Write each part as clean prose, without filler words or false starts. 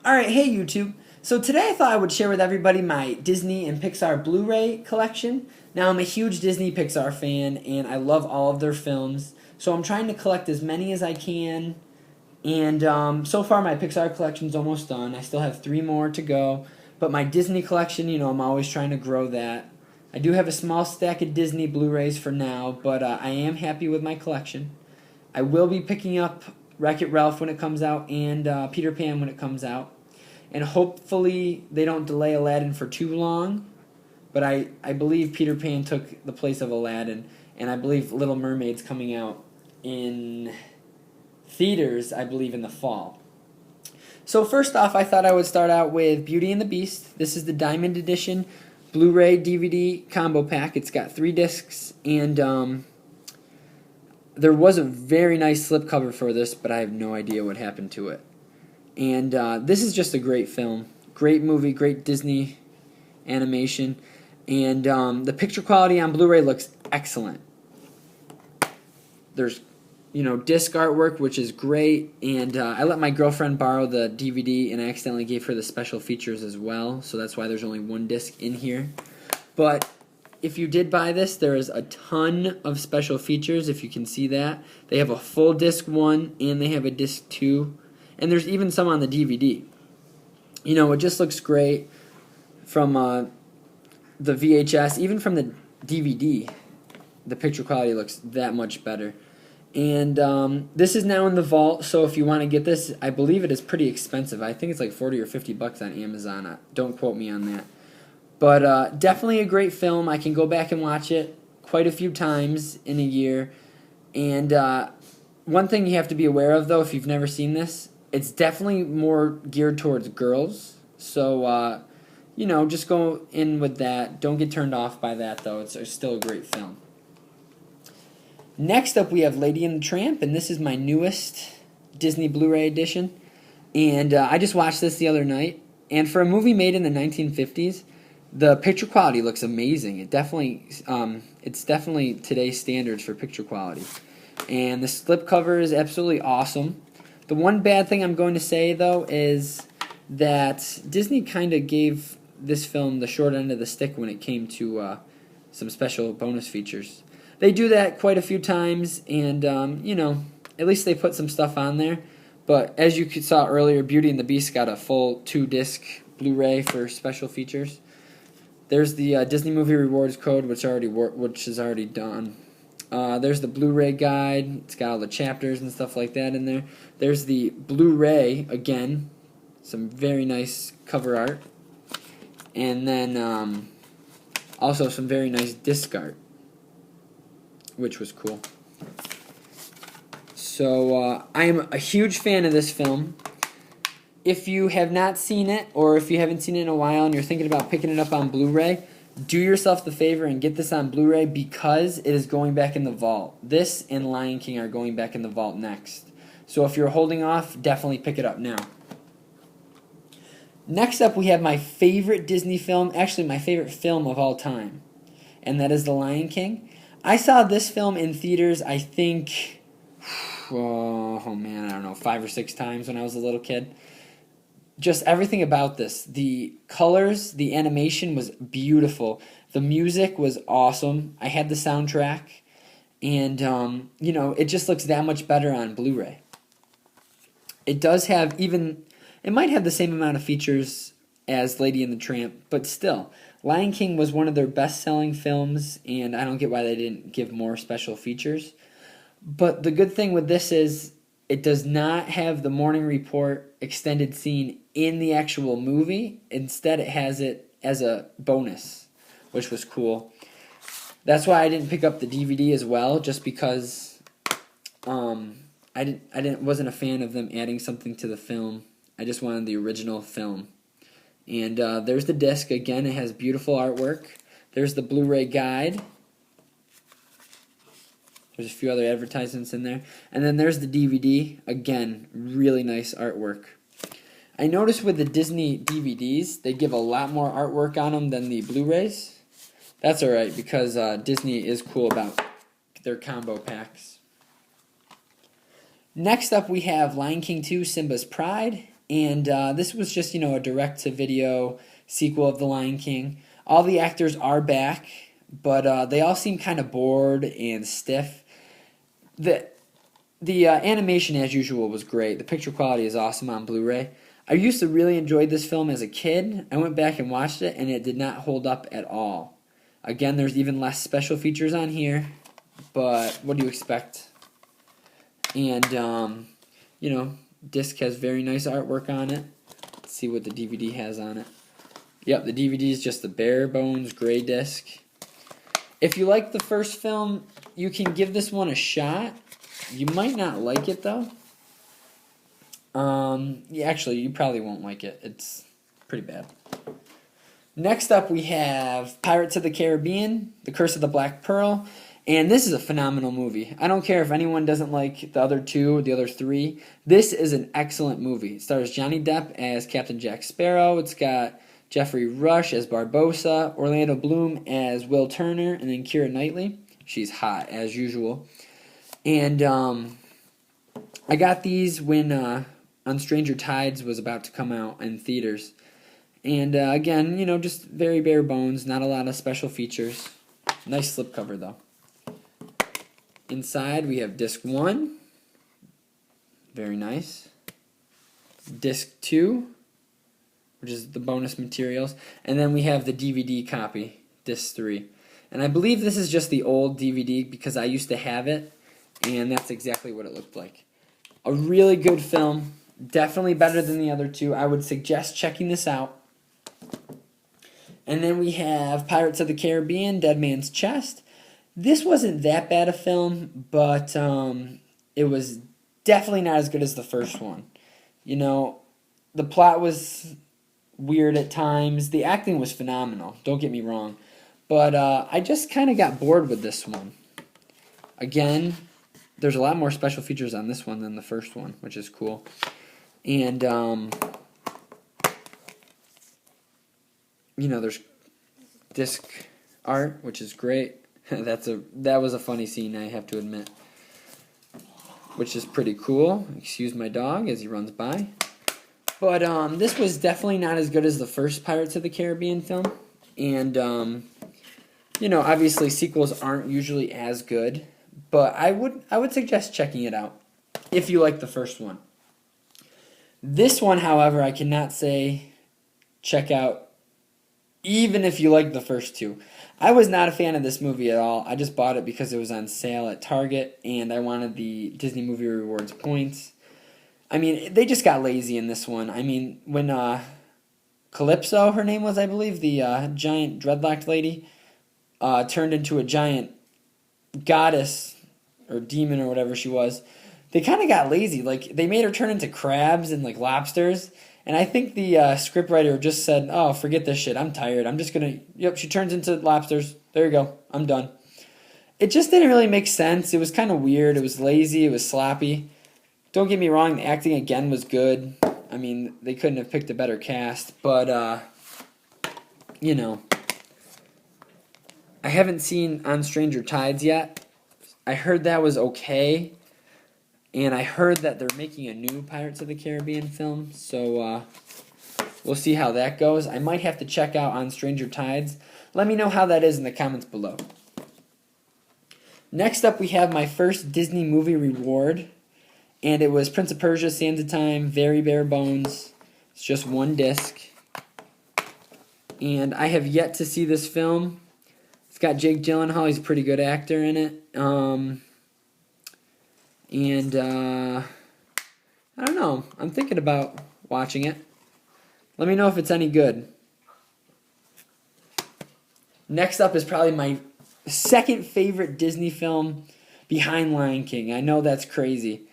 Alright, hey YouTube. So today I thought I would share with everybody my Disney and Pixar Blu-ray collection. Now I'm a huge Disney Pixar fan and I love all of their films. So I'm trying to collect as many as I can. And so far my Pixar collection's almost done. I still have 3 more to go. But my Disney collection, I'm always trying to grow that. I do have a small stack of Disney Blu-rays for now, but I am happy with my collection. I will be picking up Wreck-It Ralph when it comes out and Peter Pan when it comes out. And hopefully they don't delay Aladdin for too long. But I believe Peter Pan took the place of Aladdin. And I believe Little Mermaid's coming out in theaters, I believe, in the fall. So first off, I thought I would start out with Beauty and the Beast. This is the Diamond Edition Blu-ray DVD combo pack. It's got 3 discs, and there was a very nice slipcover for this, but I have no idea what happened to it. And this is just a great film. Great movie, great Disney animation. And the picture quality on Blu-ray looks excellent. There's, disc artwork, which is great. And I let my girlfriend borrow the DVD, and I accidentally gave her the special features as well. So that's why there's only 1 disc in here. But if you did buy this, there is a ton of special features, if you can see that. They have a full disc 1, and they have a disc 2. And there's even some on the DVD. It just looks great from the VHS. Even from the DVD, the picture quality looks that much better. And this is now in the vault, so if you want to get this, I believe it is pretty expensive. I think it's like 40 or 50 bucks on Amazon. Don't quote me on that. But definitely a great film. I can go back and watch it quite a few times in a year. And one thing you have to be aware of, though, if you've never seen this, it's definitely more geared towards girls. So, just go in with that. Don't get turned off by that, though. It's still a great film. Next up, we have Lady and the Tramp, and this is my newest Disney Blu-ray edition. And I just watched this the other night. And for a movie made in the 1950s, the picture quality looks amazing. It's definitely today's standards for picture quality. And the slipcover is absolutely awesome. The one bad thing I'm going to say, though, is that Disney kind of gave this film the short end of the stick when it came to some special bonus features. They do that quite a few times, and, at least they put some stuff on there. But as you saw earlier, Beauty and the Beast got a full 2-disc Blu-ray for special features. There's the Disney Movie Rewards code, which is already done. There's the Blu-ray guide. It's got all the chapters and stuff like that in there. There's the Blu-ray, again, some very nice cover art. And then also some very nice disc art, which was cool. So I am a huge fan of this film. If you have not seen it, or if you haven't seen it in a while and you're thinking about picking it up on Blu-ray, do yourself the favor and get this on Blu-ray because it is going back in the vault. This and Lion King are going back in the vault next. So if you're holding off, definitely pick it up now. Next up, we have my favorite Disney film, actually my favorite film of all time, and that is The Lion King. I saw this film in theaters, I think, I don't know, 5 or 6 times when I was a little kid. Just everything about this. The colors, the animation was beautiful. The music was awesome. I had the soundtrack. And, it just looks that much better on Blu-ray. It does have it might have the same amount of features as Lady and the Tramp, but still. Lion King was one of their best-selling films, and I don't get why they didn't give more special features. But the good thing with this is it does not have the Morning Report extended scene in the actual movie. Instead, it has it as a bonus, which was cool. That's why I didn't pick up the DVD as well, just because wasn't a fan of them adding something to the film. I just wanted the original film. And there's the disc. Again, it has beautiful artwork. There's the Blu-ray guide. There's a few other advertisements in there. And then there's the DVD. Again, really nice artwork. I noticed with the Disney DVDs, they give a lot more artwork on them than the Blu-rays. That's alright, because Disney is cool about their combo packs. Next up we have Lion King 2, Simba's Pride. And this was just, a direct-to-video sequel of The Lion King. All the actors are back, but they all seem kind of bored and stiff. The animation, as usual, was great. The picture quality is awesome on Blu-ray. I used to really enjoy this film as a kid. I went back and watched it, and it did not hold up at all. Again, there's even less special features on here, but what do you expect? And, disc has very nice artwork on it. Let's see what the DVD has on it. Yep, the DVD is just the bare bones gray disc. If you like the first film, you can give this one a shot. You might not like it, though. Yeah, actually, you probably won't like it. It's pretty bad. Next up, we have Pirates of the Caribbean, The Curse of the Black Pearl. And this is a phenomenal movie. I don't care if anyone doesn't like the other two, the other three. This is an excellent movie. It stars Johnny Depp as Captain Jack Sparrow. It's got Jeffrey Rush as Barbossa, Orlando Bloom as Will Turner, and then Keira Knightley. She's hot, as usual. And I got these when On Stranger Tides was about to come out in theaters. And again, just very bare bones, not a lot of special features. Nice slipcover, though. Inside, we have disc 1. Very nice. Disc 2, which is the bonus materials. And then we have the DVD copy, disc 3. And I believe this is just the old DVD because I used to have it, and that's exactly what it looked like. A really good film. Definitely better than the other two. I would suggest checking this out. And then we have Pirates of the Caribbean, Dead Man's Chest. This wasn't that bad a film, but it was definitely not as good as the first one. The plot was weird at times. The acting was phenomenal, don't get me wrong. But I just kind of got bored with this one. Again, there's a lot more special features on this one than the first one, which is cool. And, there's disc art, which is great. That was a funny scene, I have to admit. Which is pretty cool. Excuse my dog as he runs by. But this was definitely not as good as the first Pirates of the Caribbean film. And, obviously sequels aren't usually as good. But I would suggest checking it out if you like the first one. This one, however, I cannot say check out even if you like the first two. I was not a fan of this movie at all. I just bought it because it was on sale at Target, and I wanted the Disney Movie Rewards points. I mean, they just got lazy in this one. I mean, when Calypso, her name was, I believe, the giant dreadlocked lady, turned into a giant goddess or demon or whatever she was, they kind of got lazy. Like, they made her turn into crabs and, lobsters. And I think the scriptwriter just said, oh, forget this shit. I'm tired. I'm just going to... Yep, she turns into lobsters. There you go. I'm done. It just didn't really make sense. It was kind of weird. It was lazy. It was sloppy. Don't get me wrong. The acting, again, was good. I mean, they couldn't have picked a better cast. But, I haven't seen On Stranger Tides yet. I heard that was okay. And I heard that they're making a new Pirates of the Caribbean film, so we'll see how that goes. I might have to check out On Stranger Tides. Let me know how that is in the comments below. Next up, we have my first Disney movie reward, and it was Prince of Persia: Sands of Time, very bare bones. It's just one disc. And I have yet to see this film. It's got Jake Gyllenhaal. He's a pretty good actor in it. And, I don't know. I'm thinking about watching it. Let me know if it's any good. Next up is probably my second favorite Disney film behind Lion King. I know that's crazy.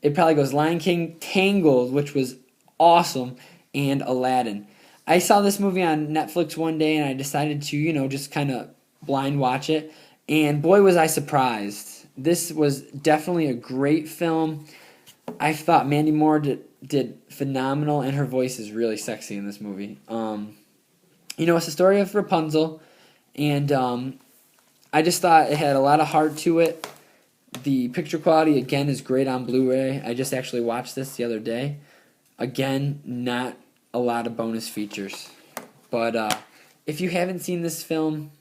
It probably goes Lion King, Tangled, which was awesome, and Aladdin. I saw this movie on Netflix one day, and I decided to, just kind of blind watch it. And boy, was I surprised. This was definitely a great film. I thought Mandy Moore did phenomenal, and her voice is really sexy in this movie. It's the story of Rapunzel, and I just thought it had a lot of heart to it. The picture quality, again, is great on Blu-ray. I just actually watched this the other day. Again, not a lot of bonus features. But if you haven't seen this film,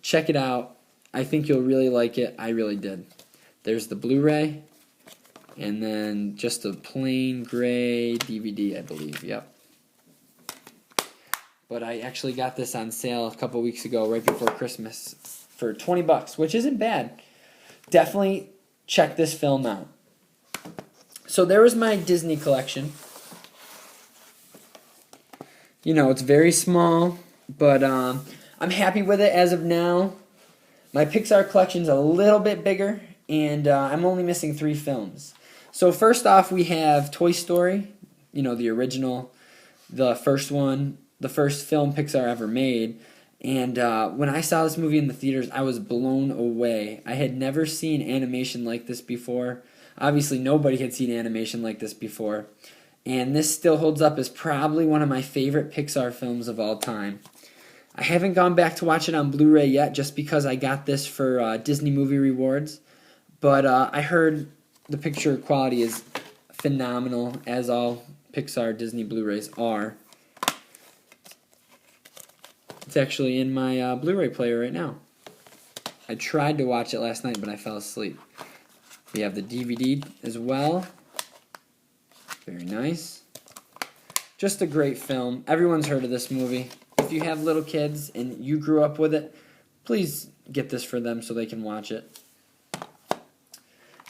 check it out. I think you'll really like it. I really did. There's the Blu-ray, and then just a plain gray DVD, I believe. Yep. But I actually got this on sale a couple weeks ago, right before Christmas, for $20, which isn't bad. Definitely check this film out. So there was my Disney collection. You know, it's very small, but I'm happy with it as of now. My Pixar collection's a little bit bigger, and I'm only missing 3 films. So first off, we have Toy Story, you know, the original, the first one, the first film Pixar ever made. And when I saw this movie in the theaters, I was blown away. I had never seen animation like this before. Obviously, nobody had seen animation like this before. And this still holds up as probably one of my favorite Pixar films of all time. I haven't gone back to watch it on Blu-ray yet just because I got this for Disney Movie Rewards. But I heard the picture quality is phenomenal, as all Pixar Disney Blu-rays are. It's actually in my Blu-ray player right now. I tried to watch it last night, but I fell asleep. We have the DVD as well. Very nice. Just a great film. Everyone's heard of this movie. If you have little kids and you grew up with it, please get this for them so they can watch it.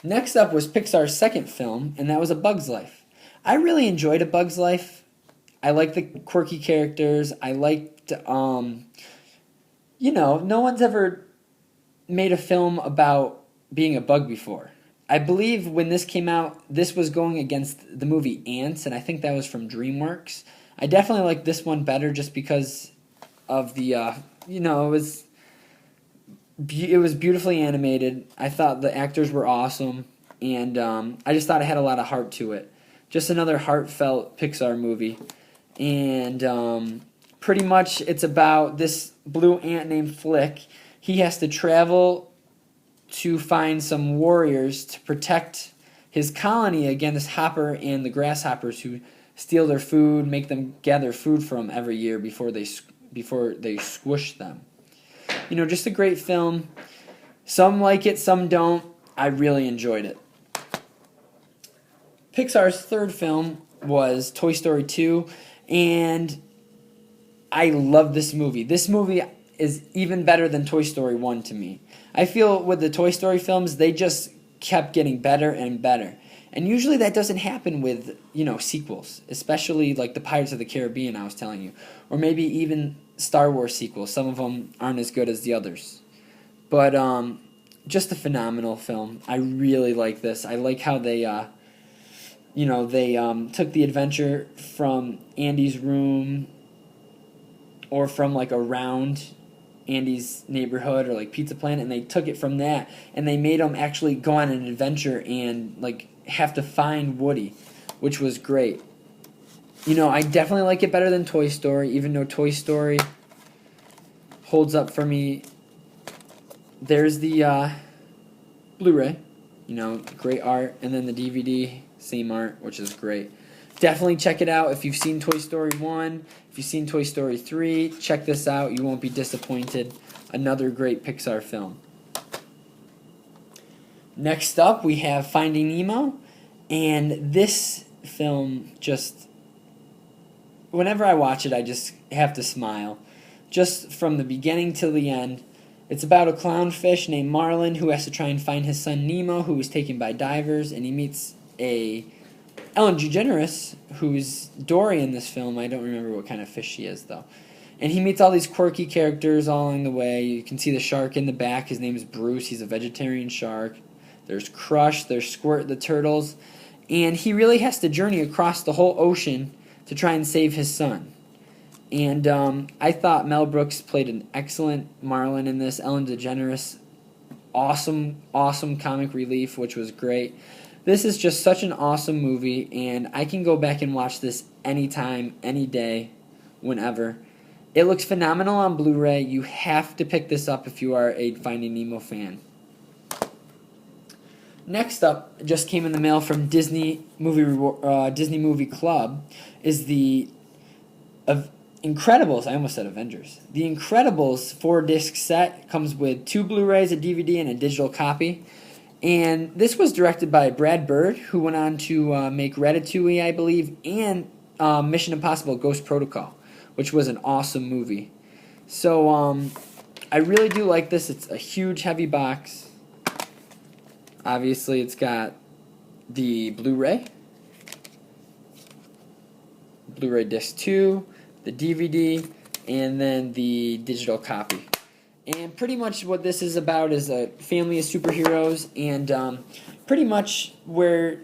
Next up was Pixar's second film, and that was A Bug's Life. I really enjoyed A Bug's Life. I liked the quirky characters. I liked, no one's ever made a film about being a bug before. I believe when this came out, this was going against the movie Ants, and I think that was from DreamWorks. I definitely like this one better just because of the, it was beautifully animated. I thought the actors were awesome, and I just thought it had a lot of heart to it. Just another heartfelt Pixar movie. And pretty much it's about this blue ant named Flick. He has to travel to find some warriors to protect his colony against Hopper and the grasshoppers who steal their food, make them gather food for him every year before they squish them. You know, just a great film. Some like it, some don't. I really enjoyed it. Pixar's third film was Toy Story 2, and I love this movie. This movie is even better than Toy Story 1 to me. I feel with the Toy Story films, they just kept getting better and better. And usually that doesn't happen with, sequels, especially like the Pirates of the Caribbean I was telling you, or maybe even Star Wars sequels. Some of them aren't as good as the others. But just a phenomenal film. I really like this. I like how they took the adventure from Andy's room or from like around Andy's neighborhood or like Pizza Planet, and they took it from that and they made him actually go on an adventure and like have to find Woody, which was great. I definitely like it better than Toy Story, even though Toy Story holds up for me. There's the Blu-ray, great art, and then the DVD, same art, which is great. Definitely check it out. If you've seen Toy Story 1, if you've seen Toy Story 3, check this out. You won't be disappointed. Another great Pixar film. Next up, we have Finding Nemo. And this film just, whenever I watch it, I just have to smile. Just from the beginning till the end. It's about a clownfish named Marlin who has to try and find his son Nemo, who was taken by divers, and he meets a Ellen DeGeneres, who's Dory in this film. I don't remember what kind of fish she is, though. And he meets all these quirky characters all along the way. You can see the shark in the back. His name is Bruce. He's a vegetarian shark. There's Crush. There's Squirt the turtles. And he really has to journey across the whole ocean to try and save his son. And I thought Mel Brooks played an excellent Marlin in this. Ellen DeGeneres, awesome comic relief, which was great. This is just such an awesome movie, and I can go back and watch this anytime, any day, whenever. It looks phenomenal on Blu-ray. You have to pick this up if you are a Finding Nemo fan. Next up, it just came in the mail from Disney Movie Club, is the of Incredibles. I almost said Avengers. The Incredibles 4-disc set comes with 2 Blu-rays, a DVD, and a digital copy. And this was directed by Brad Bird, who went on to make Ratatouille, I believe, and Mission Impossible: Ghost Protocol, which was an awesome movie. So I really do like this. It's a huge, heavy box. Obviously, it's got the Blu-ray disc 2, the DVD, and then the digital copy. And pretty much what this is about is a family of superheroes, and pretty much where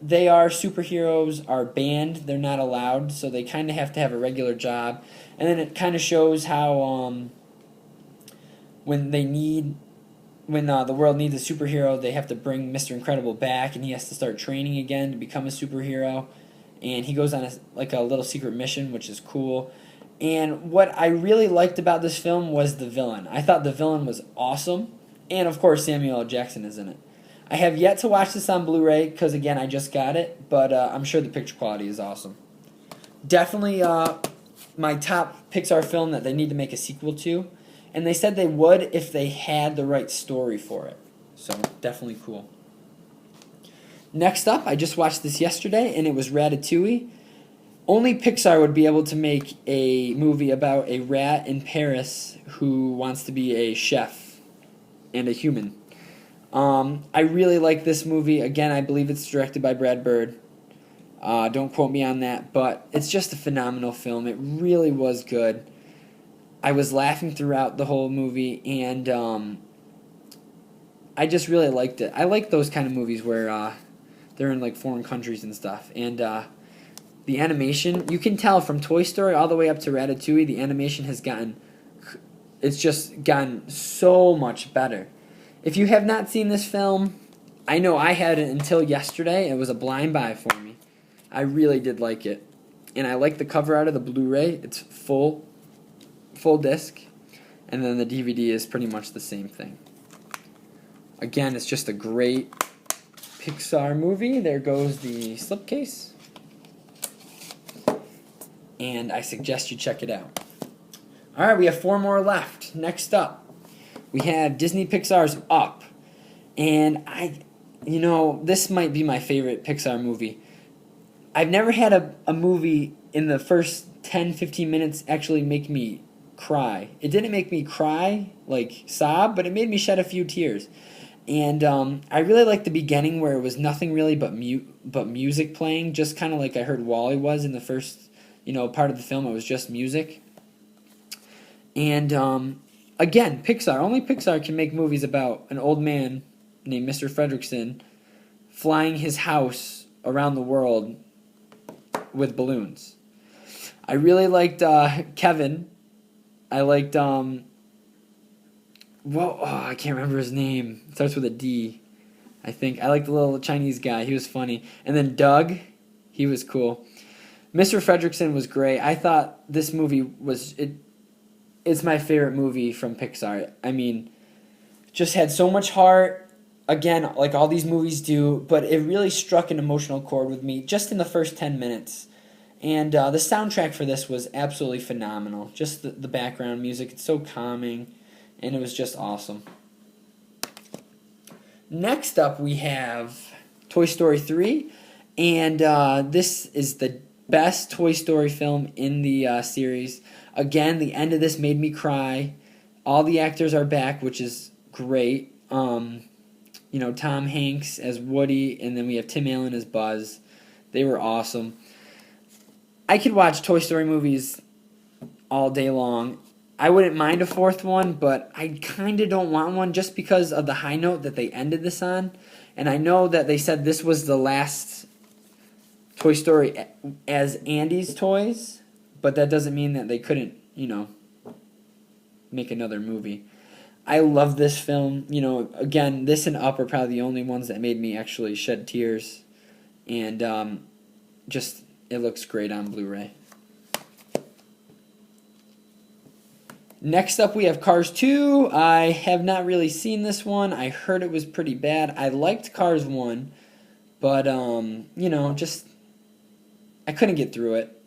they are superheroes are banned. They're not allowed, so they kind of have to have a regular job. And then it kind of shows how when the world needs a superhero, they have to bring Mr. Incredible back, and he has to start training again to become a superhero. And he goes on a little secret mission, which is cool. And what I really liked about this film was the villain. I thought the villain was awesome. And, of course, Samuel L. Jackson is in it. I have yet to watch this on Blu-ray because, again, I just got it. But I'm sure the picture quality is awesome. Definitely my top Pixar film that they need to make a sequel to. And they said they would if they had the right story for it. So, definitely cool. Next up, I just watched this yesterday, and it was Ratatouille. Only Pixar would be able to make a movie about a rat in Paris who wants to be a chef and a human. I really like this movie. Again, I believe it's directed by Brad Bird. Don't quote me on that, but it's just a phenomenal film. It really was good. I was laughing throughout the whole movie, and I just really liked it. I like those kind of movies where they're in like foreign countries and stuff. And the animation, you can tell from Toy Story all the way up to Ratatouille, the animation has it's just gotten so much better. If you have not seen this film, I know I hadn't until yesterday. It was a blind buy for me. I really did like it. And I like the cover out of the Blu-ray. It's full disc, and then the DVD is pretty much the same thing. Again, it's just a great Pixar movie. There goes the slipcase, and I suggest you check it out. Alright, we have 4 more left. Next up, we have Disney Pixar's Up, and this might be my favorite Pixar movie. I've never had a movie in the first 10-15 minutes actually make me cry. It didn't make me cry, like sob, but it made me shed a few tears. And I really liked the beginning where it was nothing really but music playing, just kind of like I heard WALL-E was in the first part of the film. It was just music. And again, Pixar. Only Pixar can make movies about an old man named Mr. Fredricksen flying his house around the world with balloons. I really liked Kevin. I liked, I can't remember his name. It starts with a D, I think. I liked the little Chinese guy. He was funny. And then Doug, he was cool. Mr. Fredricksen was great. I thought this movie it's my favorite movie from Pixar. I mean, just had so much heart. Again, like all these movies do, but it really struck an emotional chord with me just in the first 10 minutes. And the soundtrack for this was absolutely phenomenal. Just the background music, it's so calming, and it was just awesome. Next up, we have Toy Story 3, and this is the best Toy Story film in the series. Again, the end of this made me cry. All the actors are back, which is great. Tom Hanks as Woody, and then we have Tim Allen as Buzz. They were awesome. I could watch Toy Story movies all day long. I wouldn't mind a 4th one, but I kind of don't want one just because of the high note that they ended this on. And I know that they said this was the last Toy Story as Andy's toys, but that doesn't mean that they couldn't, make another movie. I love this film. Again, this and Up are probably the only ones that made me actually shed tears. And it looks great on Blu-ray. Next up, we have Cars 2. I have not really seen this one. I heard it was pretty bad. I liked Cars 1, but, just, I couldn't get through it.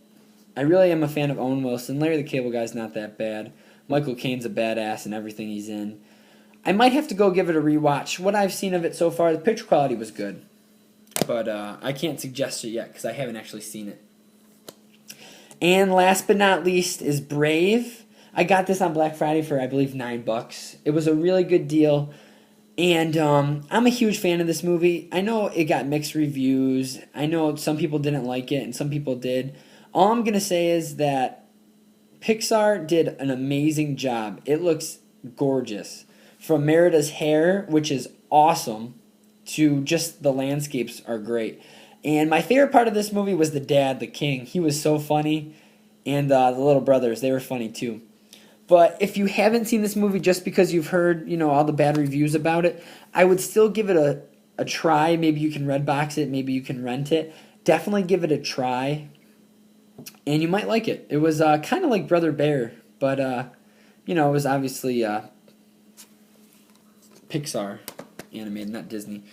I really am a fan of Owen Wilson. Larry the Cable Guy's not that bad. Michael Caine's a badass in everything he's in. I might have to go give it a rewatch. What I've seen of it so far, the picture quality was good. But I can't suggest it yet because I haven't actually seen it. And last but not least is Brave. I got this on Black Friday for, I believe, $9. It was a really good deal. And I'm a huge fan of this movie. I know it got mixed reviews. I know some people didn't like it and some people did. All I'm going to say is that Pixar did an amazing job. It looks gorgeous. From Merida's hair, which is awesome, to just the landscapes are great. And my favorite part of this movie was the dad, the king. He was so funny. And the little brothers, they were funny too. But if you haven't seen this movie just because you've heard, all the bad reviews about it, I would still give it a try. Maybe you can Redbox it. Maybe you can rent it. Definitely give it a try. And you might like it. It was kind of like Brother Bear. But, it was obviously Pixar animated, not Disney.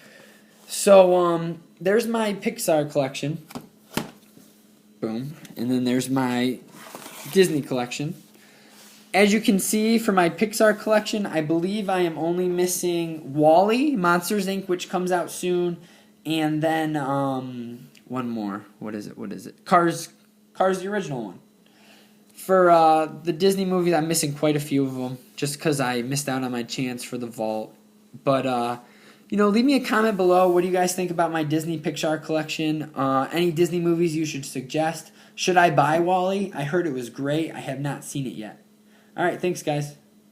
So, there's my Pixar collection. Boom. And then there's my Disney collection. As you can see from my Pixar collection, I believe I am only missing WALL-E, Monsters, Inc., which comes out soon, and then one more. What is it? Cars, the original one. For the Disney movies, I'm missing quite a few of them, just because I missed out on my chance for the vault. But, leave me a comment below. What do you guys think about my Disney Pixar collection? Any Disney movies you should suggest? Should I buy WALL-E? I heard it was great. I have not seen it yet. All right, thanks, guys.